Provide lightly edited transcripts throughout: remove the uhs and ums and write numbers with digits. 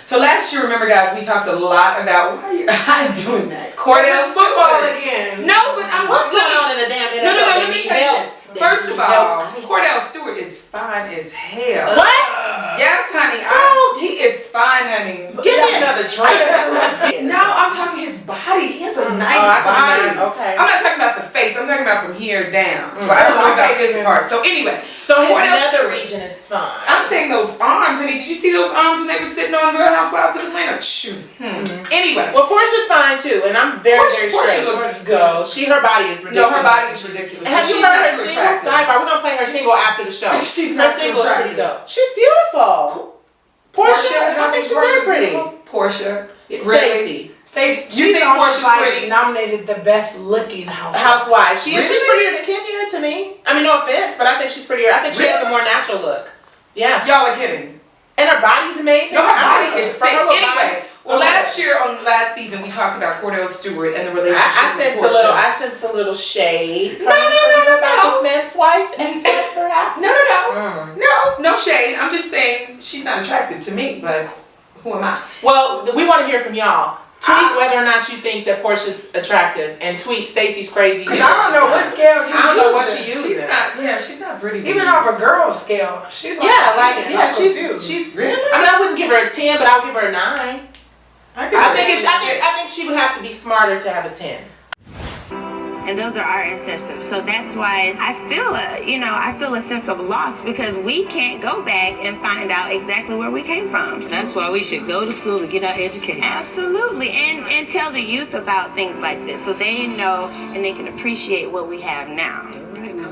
So last year, remember guys, we talked a lot about, why are your eyes doing that? Kordell football again. No, but I'm what's going on in the damn NFL? No, let me tell you this. First of all, Kordell Stewart is fine as hell. What? Yes, honey. He is fine, honey. Give me another drink. No, I'm talking his body. He has a nice body. Okay. I'm not talking about the face. I'm talking about from here down. Well, I don't know about this part. So anyway. So his nether region is fine. I'm saying those arms, honey. Did you see those arms when they were sitting on Real Housewives of Atlanta? Anyway. Well, Portia's fine too, and I'm very straight. Portia looks good. Her body is ridiculous. No, her body is ridiculous. And have you heard her single? Sidebar. We're gonna play her single after the show. She's her not single is pretty dope. She's beautiful. Portia, I think she's very pretty. Portia. Stacii. You think Portia's pretty? Nominated the best looking housewife. She's prettier than Kenya to me. I mean, no offense, but I think she's prettier. I think she has a more natural look. Yeah. Y'all are kidding. And her body's amazing. No, her body is sick. Anyway, well, last season we talked about Kordell Stewart and the relationship with Portia. I sense a little shade coming from you about this man's wife and his wife, perhaps. No shade. I'm just saying she's not attractive to me, but who am I? Well, we want to hear from y'all. Tweet whether or not you think that Portia's attractive, and tweet Stacey's crazy. Cause I don't know what scale you. I don't know what she uses. She's not pretty. Even off a girl scale, she's like she's really. I mean, I wouldn't give her a 10, but I'll give her a 9. I think she would have to be smarter to have a 10. And those are our ancestors. So that's why I feel a sense of loss because we can't go back and find out exactly where we came from. That's why we should go to school to get our education. Absolutely. And tell the youth about things like this so they know and they can appreciate what we have now.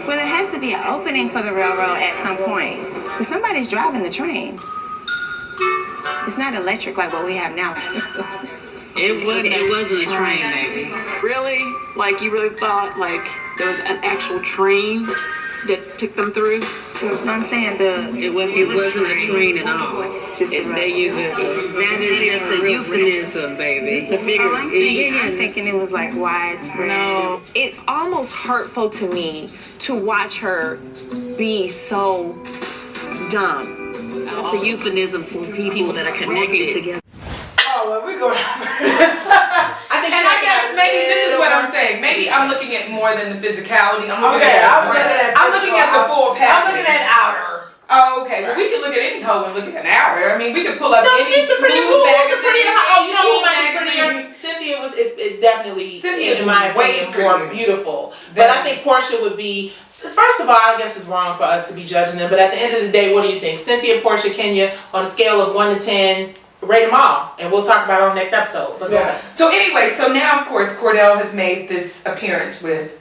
Well, there has to be an opening for the railroad at some point. Because somebody's driving the train. It's not electric like what we have now. It wasn't a train, maybe. Really? Like, you really thought, like, there was an actual train that took them through? That's what I'm saying. It wasn't a train at all. They use it. That is just a euphemism, baby. It's a figure. I'm thinking it was, like, widespread. No. It's almost hurtful to me to watch her be so dumb. It's a euphemism for people that are connected together. Well, we're going I guess maybe this is what I'm saying. Maybe I'm looking at more than the physicality. I'm looking at the full package. I'm looking at outer. Oh, okay. Well, we could look at any hoe and look at an outer. I mean, we could pull up any she's a pretty smooth magazine. You know who might be prettier? Cynthia is definitely, in my opinion, more beautiful. But I think Portia would be. First of all, I guess it's wrong for us to be judging them. But at the end of the day, what do you think? Cynthia, Portia, Kenya, on a scale of 1 to 10. Rate them all, and we'll talk about it on the next episode. So anyway, so now of course Kordell has made this appearance with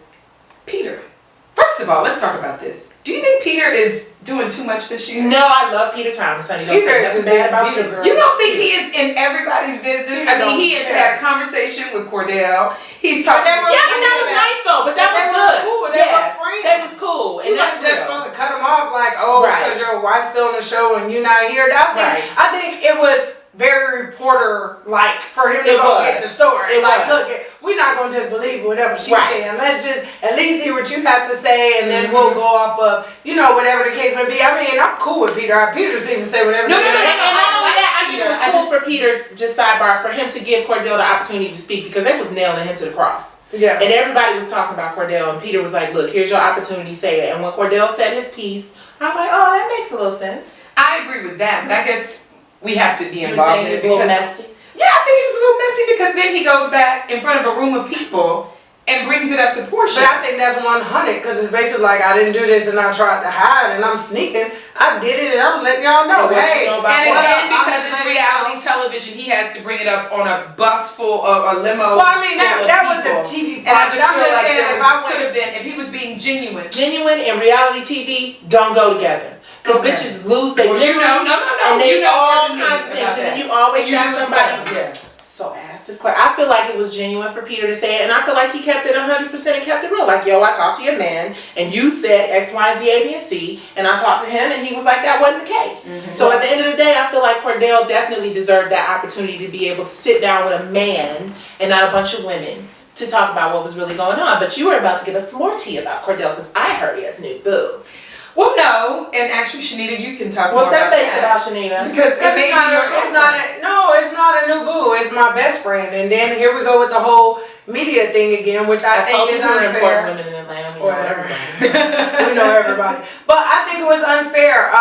Peter. First of all, let's talk about this. Do you think Peter is doing too much this year? No, I love Peter Thomas, honey. Don't say nothing bad about Peter. You don't think he is in everybody's business? I mean, he has had a conversation with Kordell. He's talking. But that was nice though. But that was good. Cool. They were friends. That was cool. And that's just supposed to cut him off, like, because your wife's still on the show and you're not here. I think it was very reporter-like for him to go get the story. Look, we're not going to just believe whatever she's saying. Let's just at least hear what you have to say, and then we'll go off of, whatever the case may be. I mean, I'm cool with Peter. Peter seems to say whatever. And not only that, I think it was cool for Peter, just sidebar, for him to give Kordell the opportunity to speak because they was nailing him to the cross. Yeah. And everybody was talking about Kordell, and Peter was like, look, here's your opportunity, say it. And when Kordell said his piece, I was like, oh, that makes a little sense. I agree with that, but I guess we have to be involved in it because messy. Yeah, I think it was a little messy because then he goes back in front of a room of people and brings it up to Portia. But I think that's 100 because it's basically like I didn't do this and I tried to hide and I'm sneaking. I did it and I'm letting y'all know. Hey, and again, because it's reality television, he has to bring it up on a bus full of a limo. Well, I mean that was a TV part. And I just feel like could have been if he was being genuine. Genuine and reality TV don't go together. Because bitches lose their memory. No. And they all kinds of things. And then you always got somebody So ask this question. I feel like it was genuine for Peter to say it, and I feel like he kept it 100% and kept it real. Like, yo, I talked to your man, and you said X, Y, Z, A, B, and C, and I talked to him, and he was like, that wasn't the case. So at the end of the day, I feel like Kordell definitely deserved that opportunity to be able to sit down with a man and not a bunch of women to talk about what was really going on. But you were about to give us some more tea about Kordell, because I heard he has a new boo. Well, no, and actually, Chanita, you can talk What's more that about face about, Chanita? Because it's not a new boo. It's my best friend. And then here we go with the whole media thing again, which I think is unfair. Women in Atlanta, we know everybody. We know everybody. But I think it was unfair.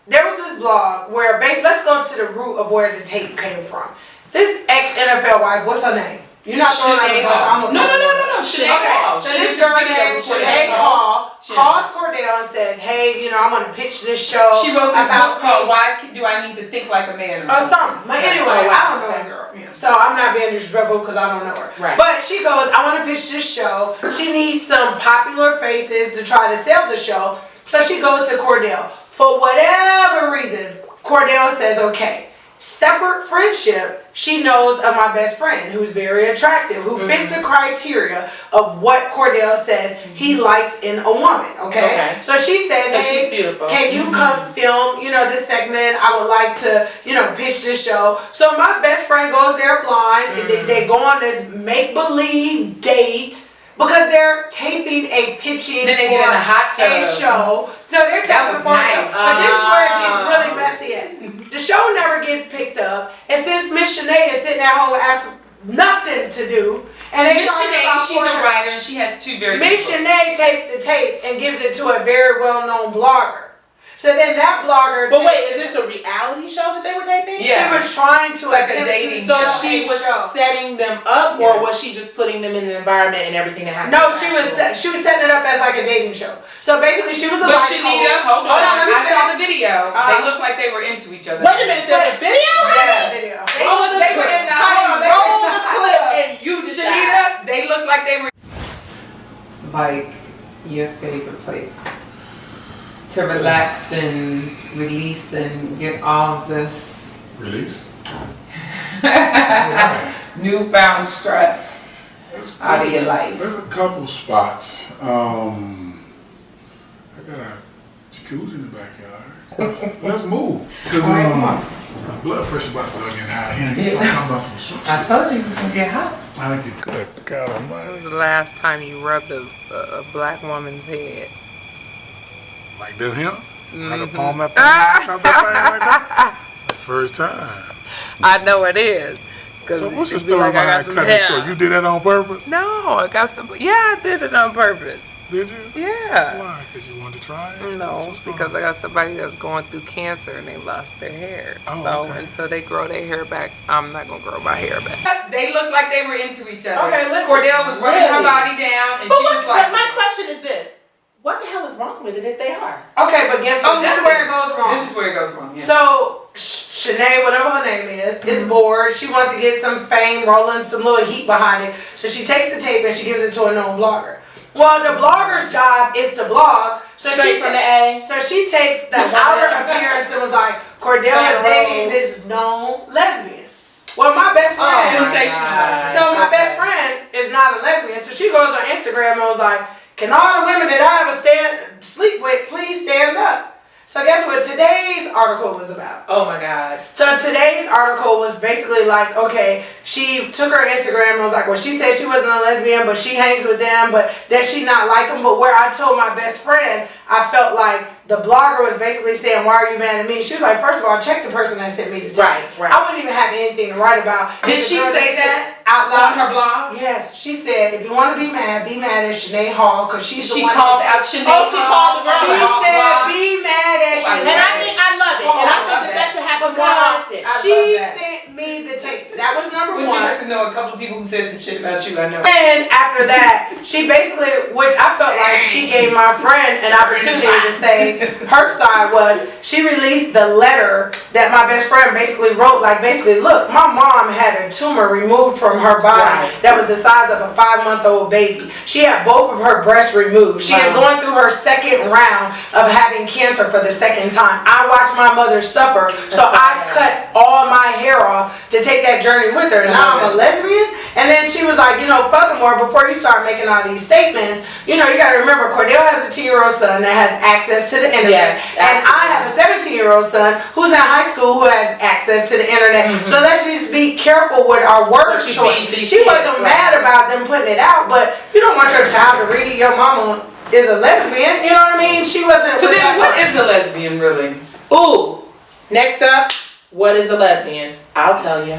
There was this blog where, let's go to the root of where the tape came from. This ex-NFL wife, what's her name? You're not throwing out the bus. No. Shanae Hall. So this girl named Shanae Hall calls Kordell and says, hey, I want to pitch this show. She wrote this book called Why Do I Need to Think Like a Man or something. But anyway, I don't know that girl. Yeah. So I'm not being disrespectful because I don't know her. Right. But she goes, I want to pitch this show. She needs some popular faces to try to sell the show. So she goes to Kordell. For whatever reason, Kordell says, okay. Separate friendship, she knows of my best friend who's very attractive, who fits the criteria of what Kordell says he likes in a woman, okay? So she says, hey, she's beautiful. Can you come film, this segment? I would like to, pitch this show. So my best friend goes there blind, and they go on this make-believe date. Because they're taping a pitching then they get in a hot tub. A show. So they're taping for a show. But this is where it gets really messy at. The show never gets picked up. And since Miss Chanita is sitting at home with nothing to do. And Miss Chanita, she's a writer and she has two very good books. Miss Chanita takes the tape and gives it to a very well-known blogger. So then that blogger. But wait, is this a reality show that they were taping? Yeah. She was trying to attempt to. So she was setting them up, or was she just putting them in an environment and everything that happened? No, she was setting it up as like a dating show. So basically, she was a. But Chanita, hold on, I saw the video. They looked like they were into each other. Wait a minute, there's a video? Yeah, video. They were in the roll the clip and you decide. Chanita, they looked like they were. Like your favorite place to relax and release and get all this newfound stress out of your life. There's a couple spots. I got a jacuzzi in the backyard. Let's move. Because my blood pressure about to start getting high here. He's talking about some shit. I told you it was going to get hot. I get good. God almighty. When was the last time you rubbed a black woman's head? Like this here? Like a palm that thing like that? The first time. I know it is. So what's the story behind cutting it short? You did that on purpose? No, I got some. Yeah, I did it on purpose. Did you? Yeah. Why? Because you wanted to try it? No, because I got somebody that's going through cancer and they lost their hair. So until they grow their hair back, I'm not going to grow my hair back. They looked like they were into each other. Okay, listen. Cordell was rubbing her body down and she was like. But my question is this. What the hell is wrong with it if they are? Okay, but guess what? This is where it goes wrong. This is where it goes wrong. Yeah. So Shanae, whatever her name is bored. She wants to get some fame, rolling some little heat behind it. So she takes the tape and she gives it to a known blogger. Well, the blogger's job is to blog. So straight from the A. So she takes the outer appearance and was like, Kordell is dating this known lesbian. Well, my best friend. So my best friend is not a lesbian. So she goes on Instagram and was like, can all the women that I ever sleep with please stand up? So guess what today's article was about? Oh my God. So today's article was basically like, okay, she took her Instagram and was like, well, she said she wasn't a lesbian, but she hangs with them, but does she not like them? But where I told my best friend, I felt like the blogger was basically saying, why are you mad at me? She was like, first of all, check the person that sent me the tape. Right. I wouldn't even have anything to write about. Did she say that out loud on her blog? Yes. She said, if you want to be mad at Shanae Hall, because she's the one. She called out Shanae Hall. Oh, she called the girl. She said, be mad at Shanae. And I love it. And I think that should happen more often. She sent me the tape. That was number one. know a couple of people who said some shit about you. I know. And after that, she basically, which I felt like she gave my friend an opportunity to say her side was, she released the letter that my best friend basically wrote, like basically, look, my mom had a tumor removed from her body that was the size of a 5-month-old baby. She had both of her breasts removed. She is going through her second round of having cancer for the second time. I watched my mother suffer, so I cut all my hair off to take that journey with her. And now I'm a lesbian. And then she was like, you know, furthermore, before you start making all these statements, you know, you got to remember, Kordell has a 10-year-old son that has access to the internet. Yes, and I have a 17-year-old son who's in high school who has access to the internet. So let's just be careful with our word choice. She wasn't mad about them putting it out, but you don't want your child to read your mama is a lesbian. You know what I mean? She wasn't. So then what is a lesbian really? Ooh. Next up, what is a lesbian? I'll tell you.